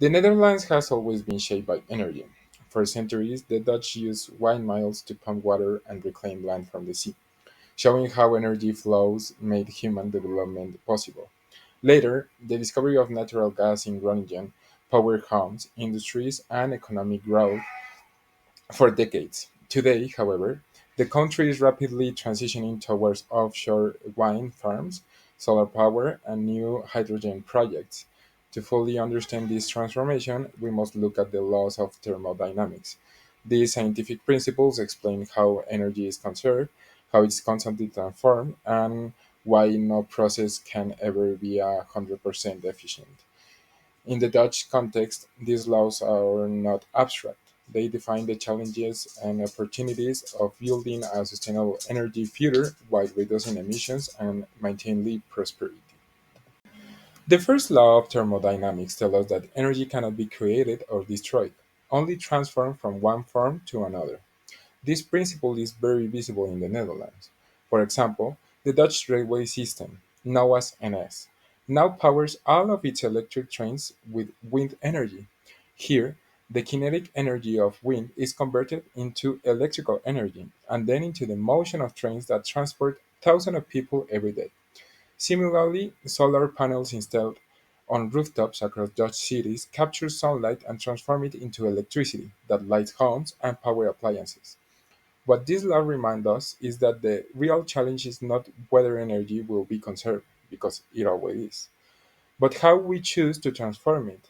The Netherlands has always been shaped by energy. For centuries, the Dutch used windmills to pump water and reclaim land from the sea, showing how energy flows made human development possible. Later, the discovery of natural gas in Groningen powered homes, industries, and economic growth for decades. Today, however, the country is rapidly transitioning towards offshore wind farms, solar power, and new hydrogen projects. To fully understand this transformation, we must look at the laws of thermodynamics. These scientific principles explain how energy is conserved, how it's constantly transformed, and why no process can ever be 100% efficient. In the Dutch context, these laws are not abstract. They define the challenges and opportunities of building a sustainable energy future while reducing emissions and maintaining prosperity. The first law of thermodynamics tells us that energy cannot be created or destroyed, only transformed from one form to another. This principle is very visible in the Netherlands. For example, the Dutch railway system, known as NS, now powers all of its electric trains with wind energy. Here, the kinetic energy of wind is converted into electrical energy and then into the motion of trains that transport thousands of people every day. Similarly, solar panels installed on rooftops across Dutch cities capture sunlight and transform it into electricity that lights homes and power appliances. What this law reminds us is that the real challenge is not whether energy will be conserved, because it always is, but how we choose to transform it.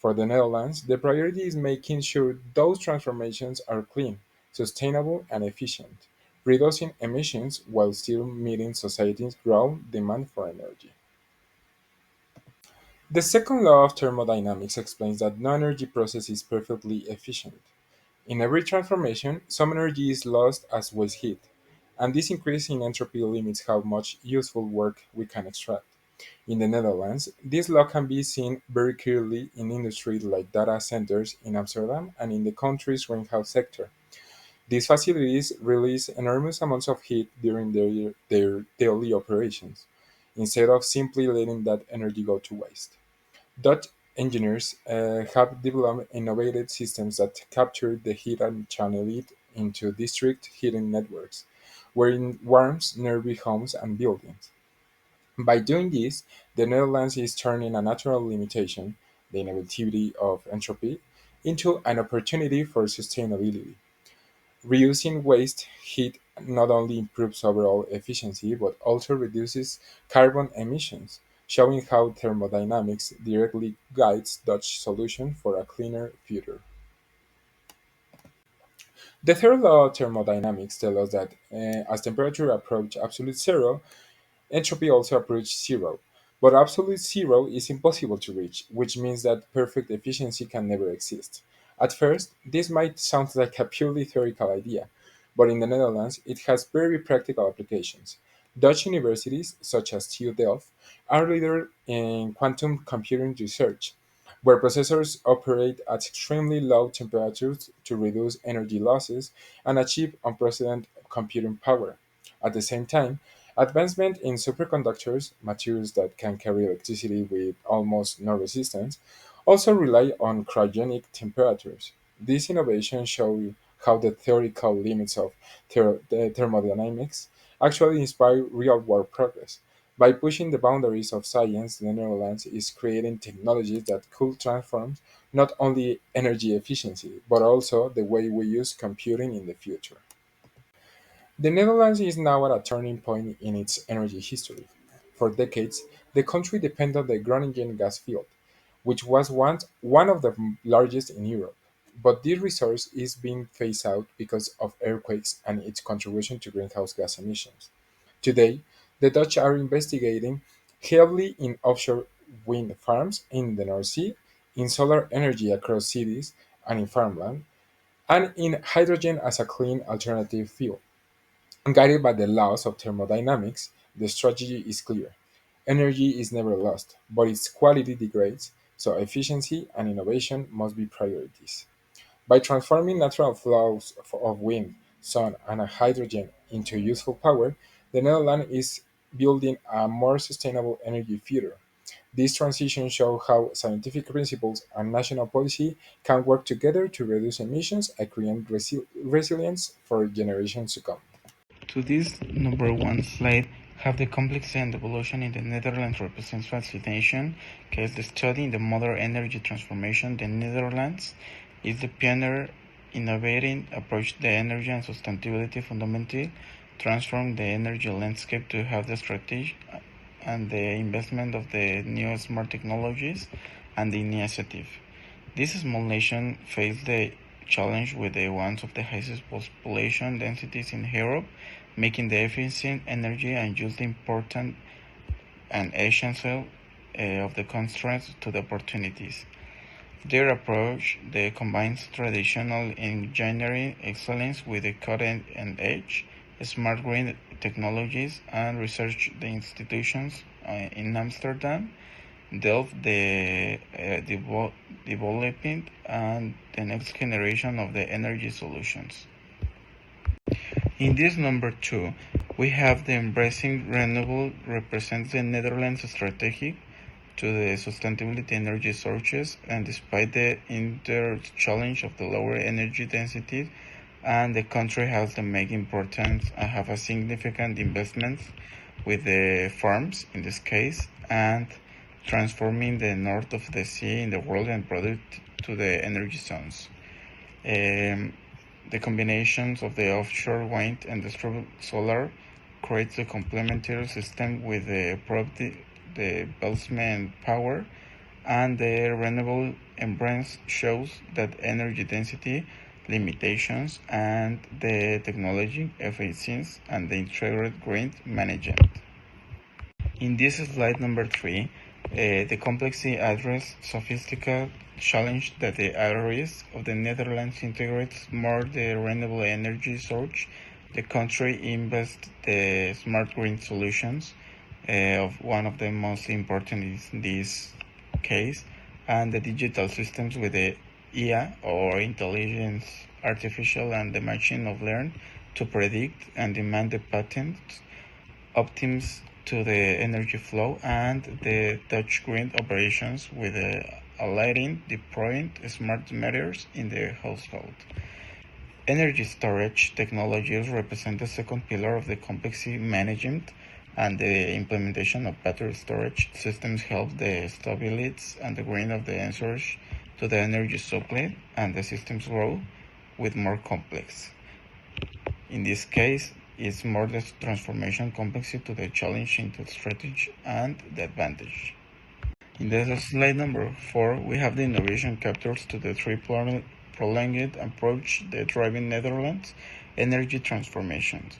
For the Netherlands, the priority is making sure those transformations are clean, sustainable, and efficient, reducing emissions while still meeting society's growing demand for energy. The second law of thermodynamics explains that no energy process is perfectly efficient. In every transformation, some energy is lost as waste heat, and this increase in entropy limits how much useful work we can extract. In the Netherlands, this law can be seen very clearly in industries like data centers in Amsterdam and in the country's greenhouse sector. These facilities release enormous amounts of heat during their daily operations, instead of simply letting that energy go to waste. Dutch engineers have developed innovative systems that capture the heat and channel it into district heating networks, where it warms nearby homes and buildings. By doing this, the Netherlands is turning a natural limitation, the inevitability of entropy, into an opportunity for sustainability. Reusing waste heat not only improves overall efficiency but also reduces carbon emissions, showing how thermodynamics directly guides Dutch solution for a cleaner future. The third law of thermodynamics tells us that as temperature approaches absolute zero, entropy also approaches zero. But absolute zero is impossible to reach, which means that perfect efficiency can never exist. At first, this might sound like a purely theoretical idea, but in the Netherlands, it has very practical applications. Dutch universities, such as TU Delft, are leaders in quantum computing research, where processors operate at extremely low temperatures to reduce energy losses and achieve unprecedented computing power. At the same time, advancement in superconductors, materials that can carry electricity with almost no resistance, also rely on cryogenic temperatures. These innovations show how the theoretical limits of the thermodynamics actually inspire real world progress. By pushing the boundaries of science, the Netherlands is creating technologies that could transform not only energy efficiency, but also the way we use computing in the future. The Netherlands is now at a turning point in its energy history. For decades, the country depended on the Groningen gas field, which was once one of the largest in Europe. But this resource is being phased out because of earthquakes and its contribution to greenhouse gas emissions. Today, the Dutch are investigating heavily in offshore wind farms in the North Sea, in solar energy across cities and in farmland, and in hydrogen as a clean alternative fuel. Guided by the laws of thermodynamics, the strategy is clear. Energy is never lost, but its quality degrades, so efficiency and innovation must be priorities. By transforming natural flows of wind, sun, and hydrogen into useful power, the Netherlands is building a more sustainable energy future. This transition shows how scientific principles and national policy can work together to reduce emissions and create resilience for generations to come. To this number one slide, have the complexity and evolution in the Netherlands represents fascination, case the study in the modern energy transformation. The Netherlands is the pioneer innovating approach to energy and sustainability fundamentally transform the energy landscape to have the strategy and the investment of the new smart technologies and the initiative. This small nation faced the challenge with the ones of the highest population densities in Europe, making the efficient energy and use the important and essential of the constraints to the opportunities. Their approach combines traditional engineering excellence with the cutting edge smart green technologies and research the institutions in Amsterdam Delft the developing and the next generation of the energy solutions. In this number two, we have the embracing renewable represents the Netherlands strategy to the sustainability energy sources, and despite the inter challenge of the lower energy density, and the country has to make important have a significant investment with the farms in this case and transforming the north of the sea in the world and product to the energy zones. Um, the combinations of the offshore wind and the solar creates a complementary system with the Boltzmann power, and the renewable embrace shows that energy density limitations and the technology efficiency and the integrated grid management. In this slide number three, the complexity address sophisticated challenge that the areas of the Netherlands integrates more the renewable energy source. The country invests the smart green solutions of one of the most important is in this case, and the digital systems with the IA or intelligence artificial and the machine of learn to predict and demand the patterns optims to the energy flow and the touchscreen operations with a lighting deploying smart meters in the household. Energy storage technologies represent the second pillar of the complexity management, and the implementation of battery storage systems help the stability and the grain of the answers to the energy supply, and the systems grow with more complex. In this case, it's more the transformation complexity to the challenge into strategy and the advantage. In the slide number 4, we have the innovation captures to the three prolonged approach the driving Netherlands energy transformations.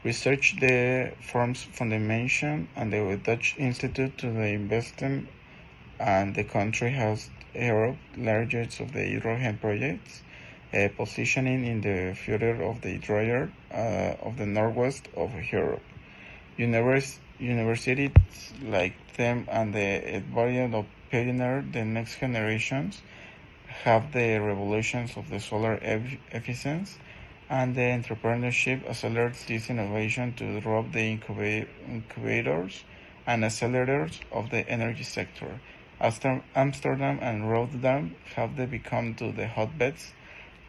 Research the firm's foundation and the Dutch Institute to the investment, and the country has Europe's largest of the hydrogen projects, positioning in the future of the dryer of the northwest of Europe. Universities like them and the variant of pioneer the next generations have the revolutions of the solar efficiency, and the entrepreneurship accelerates this innovation to drop the incubators and accelerators of the energy sector. Amsterdam and Rotterdam have they become to the hotbeds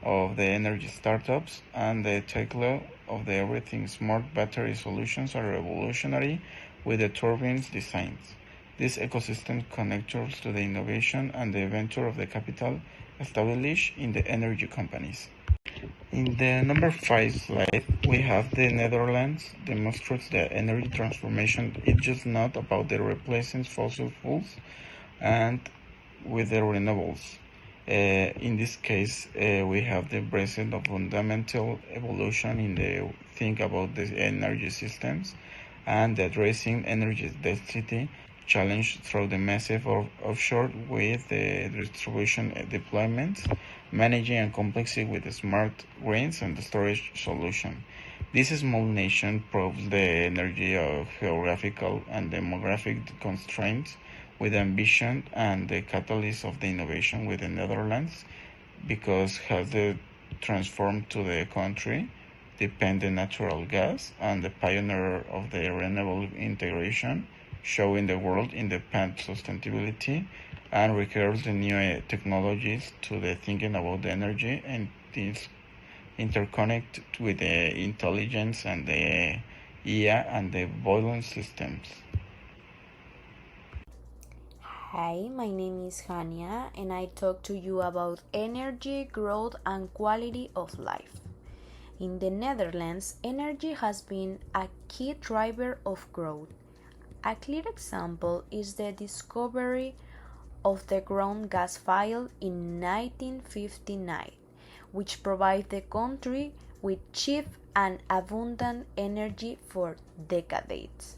of the energy startups, and the techno of the everything smart battery solutions are revolutionary with the turbines designs. This ecosystem connectors to the innovation and the venture of the capital established in the energy companies. In the number 5 slide, we have the Netherlands demonstrates the energy transformation. It's just not about the replacing fossil fuels and with the renewables. In this case, we have the present of fundamental evolution in the think about the energy systems and addressing energy density challenge through the massive offshore with the distribution deployments, managing and complexity with the smart grids and the storage solution. This small nation proves the energy of geographical and demographic constraints with ambition and the catalyst of the innovation with the Netherlands, because has the transformed to the country depend the natural gas and the pioneer of the renewable integration showing the world independent sustainability and requires the new technologies to the thinking about the energy and this interconnect with the intelligence and the IA and the violence systems. Hi, my name is Hania and I talk to you about energy, growth and quality of life. In the Netherlands, energy has been a key driver of growth. A clear example is the discovery of the ground gas field in 1959, which provided the country with cheap and abundant energy for decades.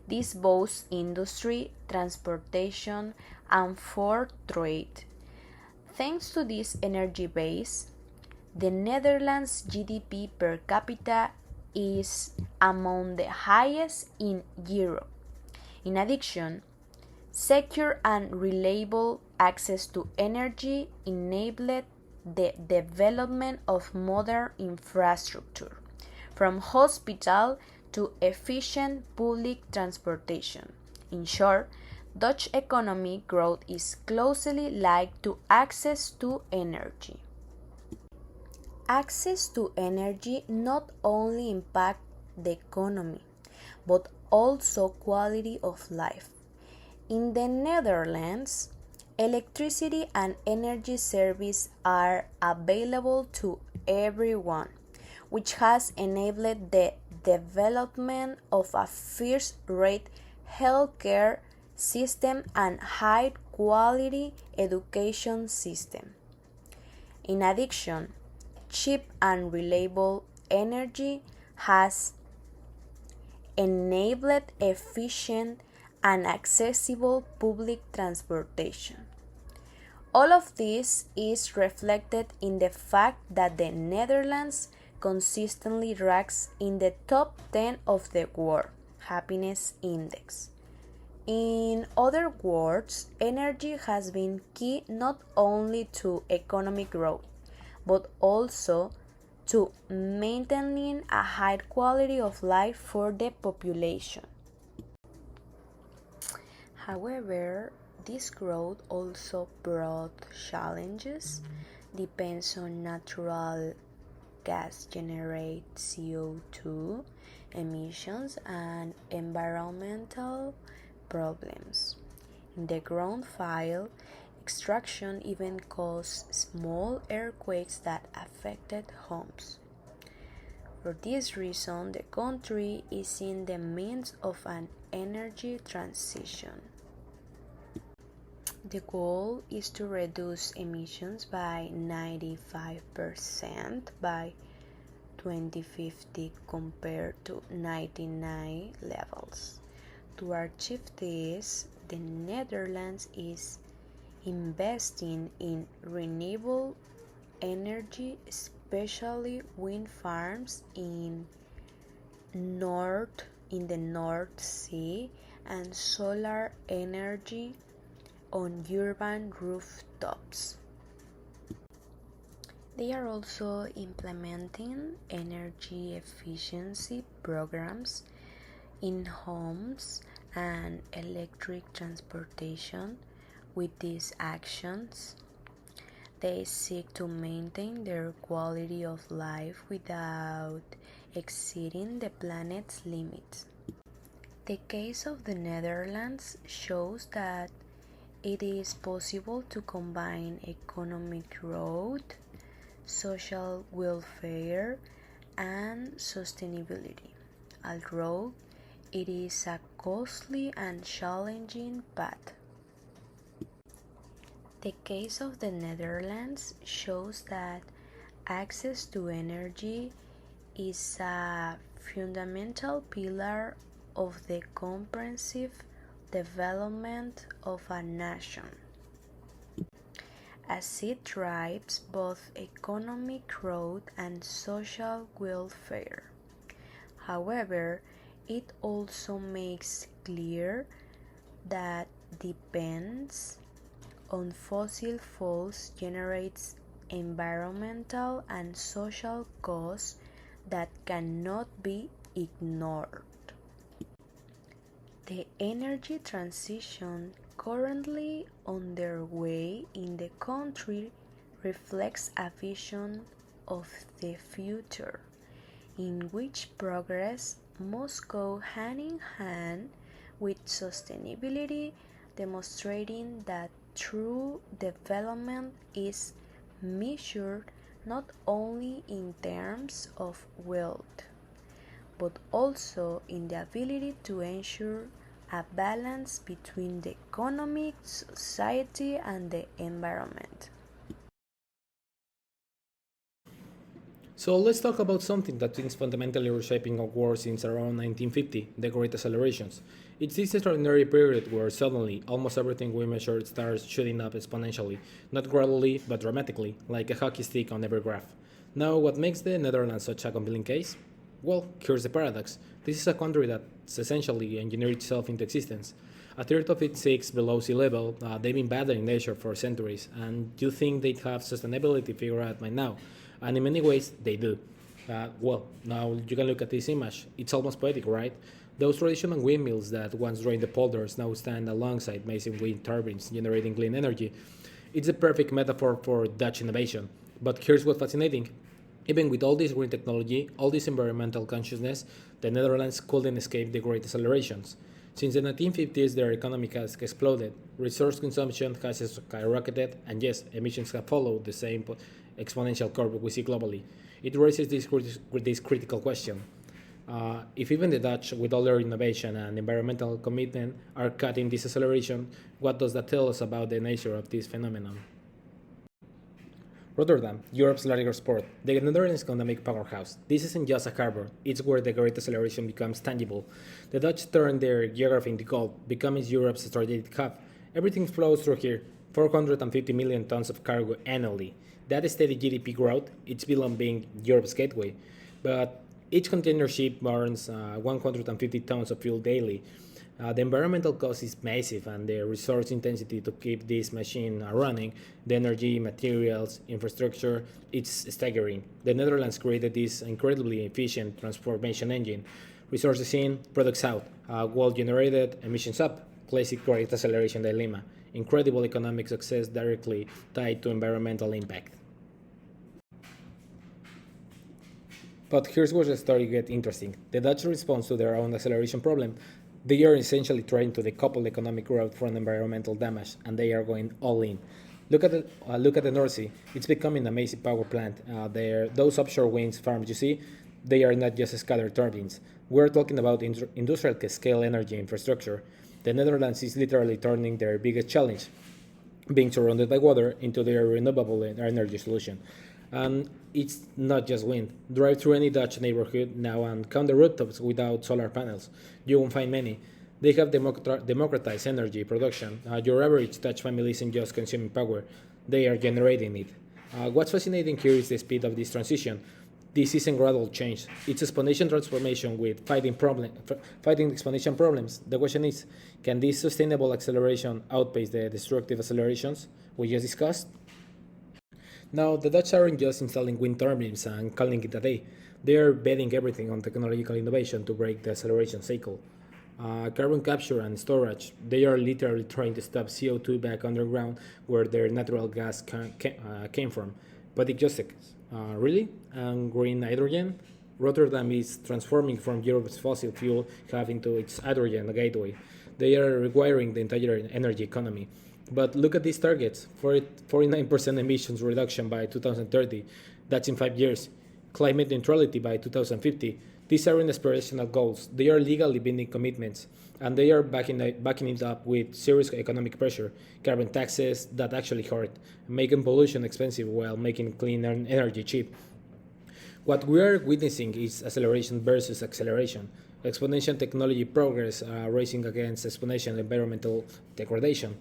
This boosts industry, transportation, and for trade. Thanks to this energy base, the Netherlands' GDP per capita is among the highest in Europe. In addition, secure and reliable access to energy enabled the development of modern infrastructure, from hospital to efficient public transportation. In short, Dutch economic growth is closely linked to access to energy. Access to energy not only impacts the economy, but also quality of life. In the Netherlands, electricity and energy service are available to everyone, which has enabled the development of a first-rate healthcare system and high-quality education system. In addition, cheap and reliable energy has enabled efficient and accessible public transportation. All of this is reflected in the fact that the Netherlands consistently ranks in the top 10 of the World Happiness Index. In other words, energy has been key not only to economic growth, but also to maintaining a high quality of life for the population. However, this growth also brought challenges. Depends on natural gas generate CO2 emissions and environmental problems. In the ground file, extraction even caused small earthquakes that affected homes. For this reason, the country is in the midst of an energy transition. The goal is to reduce emissions by 95% by 2050 compared to 1999 levels. To achieve this, the Netherlands is investing in renewable energy, especially wind farms in the North Sea and solar energy on urban rooftops. They are also implementing energy efficiency programs in homes and electric transportation. With these actions, they seek to maintain their quality of life without exceeding the planet's limits. The case of the Netherlands shows that it is possible to combine economic growth, social welfare, and sustainability, although it is a costly and challenging path. The case of the Netherlands shows that access to energy is a fundamental pillar of the comprehensive development of a nation, as it drives both economic growth and social welfare. However, it also makes clear that depends on fossil fuels generates environmental and social costs that cannot be ignored. The energy transition currently underway in the country reflects a vision of the future in which progress must go hand in hand with sustainability, demonstrating that true development is measured not only in terms of wealth, but also in the ability to ensure a balance between the economic, society, and the environment. So let's talk about something that is fundamentally reshaping our world since around 1950, the Great Accelerations. It's this extraordinary period where suddenly almost everything we measured starts shooting up exponentially, not gradually but dramatically, like a hockey stick on every graph. Now, what makes the Netherlands such a compelling case? Well, here's the paradox. This is a country that's essentially engineered itself into existence. A third of it sinks below sea level. They've been battling nature for centuries, and you think they'd have sustainability figured out by now. And in many ways, they do. Now you can look at this image. It's almost poetic, right? Those traditional windmills that once drained the polders now stand alongside massive wind turbines generating clean energy. It's a perfect metaphor for Dutch innovation. But here's what's fascinating. Even with all this green technology, all this environmental consciousness, the Netherlands couldn't escape the great accelerations. Since the 1950s, their economy has exploded, resource consumption has skyrocketed, and yes, emissions have followed the same exponential curve we see globally. It raises this critical question. If even the Dutch, with all their innovation and environmental commitment, are cutting this acceleration, what does that tell us about the nature of this phenomenon? Rotterdam, Europe's largest port, the Netherlands economic powerhouse. This isn't just a harbor, it's where the great acceleration becomes tangible. The Dutch turned their geography into gold, becoming Europe's strategic hub. Everything flows through here, 450 million tons of cargo annually. That steady GDP growth, it's beyond being Europe's gateway. But each container ship burns 150 tons of fuel daily. The environmental cost is massive, and the resource intensity to keep this machine running, the energy, materials, infrastructure, it's staggering. The Netherlands created this incredibly efficient transformation engine. Resources in, products out, well generated, emissions up, classic great acceleration dilemma. Incredible economic success directly tied to environmental impact. But here's where the story gets interesting. The Dutch response to their own acceleration problem. They are essentially trying to decouple economic growth from environmental damage, and they are going all in. Look at the North Sea. It's becoming a massive power plant. Those offshore wind farms you see, they are not just scattered turbines. We're talking about industrial scale energy infrastructure. The Netherlands is literally turning their biggest challenge, being surrounded by water, into their renewable energy solution. And it's not just wind. Drive through any Dutch neighborhood now and count the rooftops without solar panels. You won't find many. They have democratized energy production. Your average Dutch family isn't just consuming power, they are generating it. What's fascinating here is the speed of this transition. This isn't gradual change. It's exponential transformation with fighting exponential problems. The question is, can this sustainable acceleration outpace the destructive accelerations we just discussed? Now, the Dutch aren't just installing wind turbines and calling it a day. They are betting everything on technological innovation to break the acceleration cycle. Carbon capture and storage, they are literally trying to stop CO2 back underground where their natural gas came from. But it just seconds. Really? And green hydrogen? Rotterdam is transforming from Europe's fossil fuel hub into its hydrogen gateway. They are requiring the entire energy economy. But look at these targets: 49% emissions reduction by 2030. That's in 5 years. Climate neutrality by 2050. These aren't aspirational goals. They are legally binding commitments, and they are backing it up with serious economic pressure, carbon taxes that actually hurt, making pollution expensive while making clean energy cheap. What we are witnessing is acceleration versus acceleration. Exponential technology progress racing against exponential environmental degradation.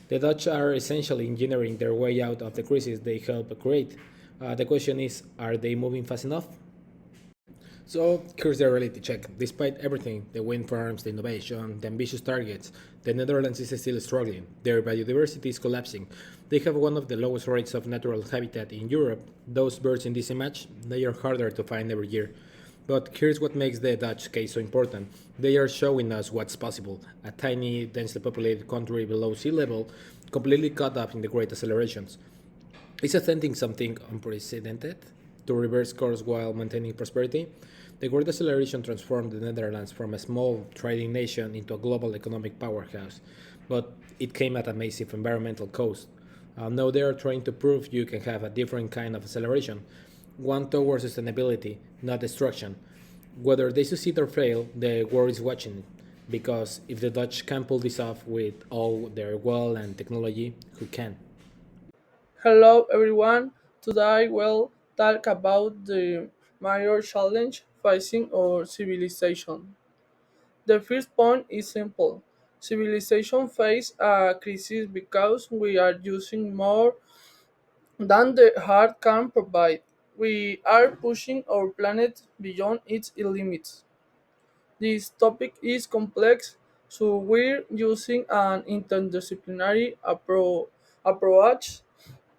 The Dutch are essentially engineering their way out of the crisis they helped create. The question is, are they moving fast enough? So here's the reality check. Despite everything, the wind farms, the innovation, the ambitious targets, the Netherlands is still struggling. Their biodiversity is collapsing. They have one of the lowest rates of natural habitat in Europe. Those birds in this image, they are harder to find every year. But here's what makes the Dutch case so important. They are showing us what's possible. A tiny, densely populated country below sea level, completely caught up in the great accelerations. Is attempting something unprecedented to reverse course while maintaining prosperity. The Great Acceleration transformed the Netherlands from a small trading nation into a global economic powerhouse, but it came at a massive environmental cost. Now they are trying to prove you can have a different kind of acceleration, one towards sustainability, not destruction. Whether they succeed or fail, the world is watching, because if the Dutch can pull this off with all their wealth and technology, who can? Hello everyone. Today we'll talk about the major challenge facing our civilization. The first point is simple. Civilization face a crisis because we are using more than the heart can provide. We are pushing our planet beyond its limits. This topic is complex, so we're using an interdisciplinary approach.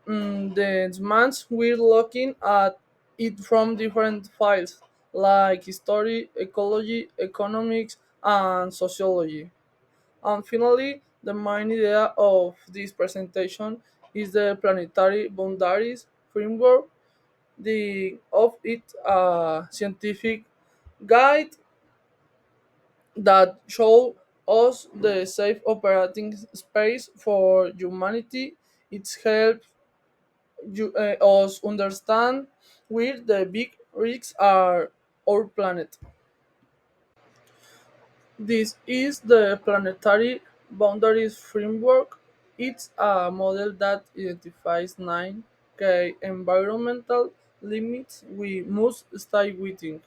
The demands we're looking at it from different files like history, ecology, economics, and sociology. And finally, the main idea of this presentation is the planetary boundaries framework, the of it scientific guide that show us the safe operating space for humanity. It's helped us understand where the big risks are our planet. This is the planetary boundaries framework. It's a model that identifies nine key environmental limits we must stay within.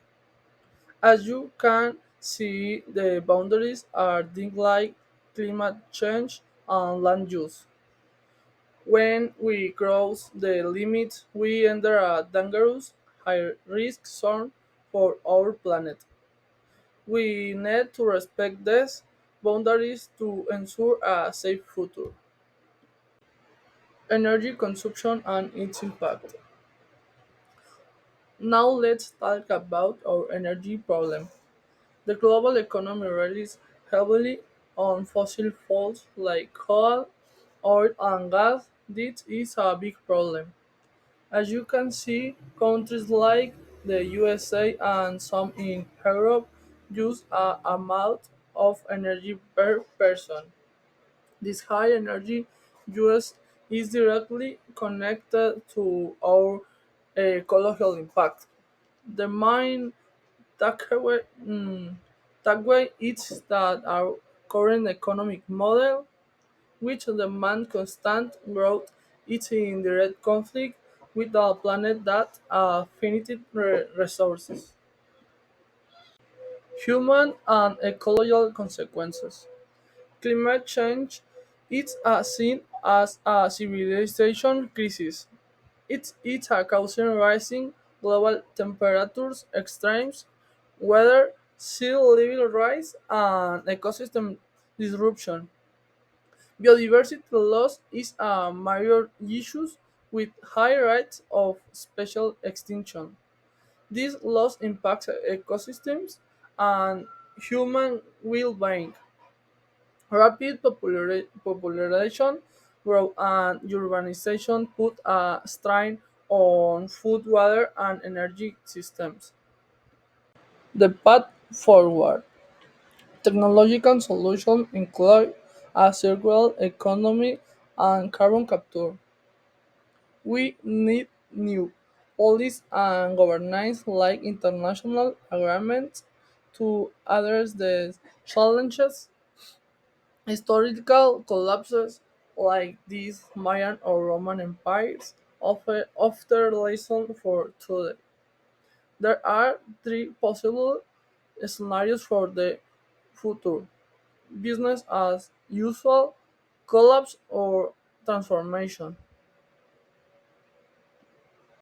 As you can see, the boundaries are things like climate change and land use. When we cross the limit, we enter a dangerous, high risk zone for our planet. We need to respect these boundaries to ensure a safe future. Energy consumption and its impact. Now let's talk about our energy problem. The global economy relies heavily on fossil fuels like coal, oil, and gas. This is a big problem. As you can see, countries like the USA and some in Europe use a amount of energy per person. This high energy use is directly connected to our ecological impact. The main takeaway, takeaway is that our current economic model, which demands constant growth, is in direct conflict with a planet that has finite resources. Human and ecological consequences. Climate change is seen as a civilization crisis. It's a causing rising global temperatures, extremes, weather, sea level rise, and ecosystem disruption. Biodiversity loss is a major issue with high rates of special extinction. This loss impacts ecosystems and human well-being. Rapid population growth and urbanization put a strain on food, water, and energy systems. The path forward. Technological solutions include a circular economy and carbon capture. We need new policies and governance like international agreements to address the challenges. Historical collapses like these Mayan or Roman empires offer lessons for today. There are three possible scenarios for the future: business as usual, collapse, or transformation.